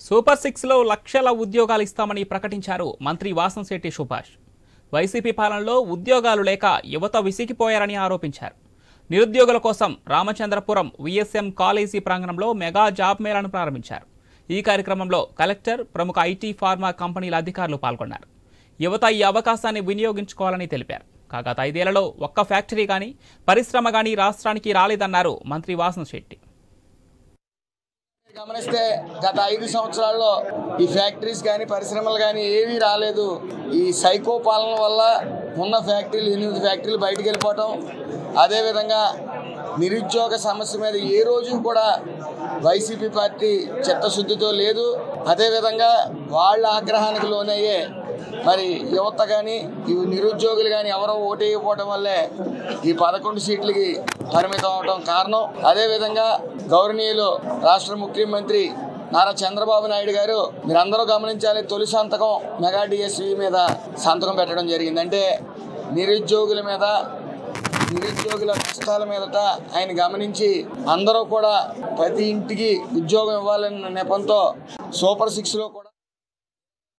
Super 6లో లక్షల ఉద్యోగాలు ఇస్తామని ప్రకటించారు మంత్రి వాసంశెట్టి సుభాష్. వైసీపీ పాలనలో ఉద్యోగాలు లేక యువత విసిగిపోయారని ఆరోపించారు. నిరుద్యోగుల కోసం రామచంద్రపురం విఎస్ఎం కాలేజీ ప్రాంగణంలో మెగా జాబ్ మేళాను ప్రారంభించారు. ఈ కార్యక్రమంలో కలెక్టర్, ప్రముఖ ఐటీ, ఫార్మా కంపెనీల అధికారులు పాల్గొన్నారు. యువత ఈ అవకాశాన్ని వినియోగించుకోవాలని తెలిపారు. కాగా 5 ఏళ్లలో ఒక్క ఫ్యాక్టరీ కానీ పరిశ్రమ కానీ రాష్ట్రానికి రాలేదన్నారు మంత్రి వాసంశెట్టి. గమనిస్తే గత 5 సంవత్సరాల్లో ఈ ఫ్యాక్టరీస్ కానీ పరిశ్రమలు కానీ ఏవీ రాలేదు. ఈ సైకో పాలన వల్ల ఉన్న ఫ్యాక్టరీలు 8 ఫ్యాక్టరీలు బయటికి వెళ్ళిపోవటం, అదేవిధంగా నిరుద్యోగ సమస్య మీద ఏ రోజు కూడా వైసీపీ పార్టీ చిత్తశుద్ధితో లేదు. అదేవిధంగా వాళ్ళ ఆగ్రహానికి లోనయ్యే మరి యువత కానీ ఈ నిరుద్యోగులు కానీ ఎవరో ఓటేయకపోవడం వల్లే ఈ 11 సీట్లకి పరిమితం అవడం కారణం. అదేవిధంగా గౌరవనీయులు రాష్ట్ర ముఖ్యమంత్రి నారా చంద్రబాబు నాయుడు గారు మీరందరూ గమనించాలి, తొలి సంతకం మెగా డిఎస్వి మీద సంతకం పెట్టడం జరిగింది. అంటే నిరుద్యోగుల కష్టాల మీదట ఆయన గమనించి అందరూ కూడా ప్రతి ఇంటికి ఉద్యోగం ఇవ్వాలనే నెపంతో సూపర్ 6లో కూడా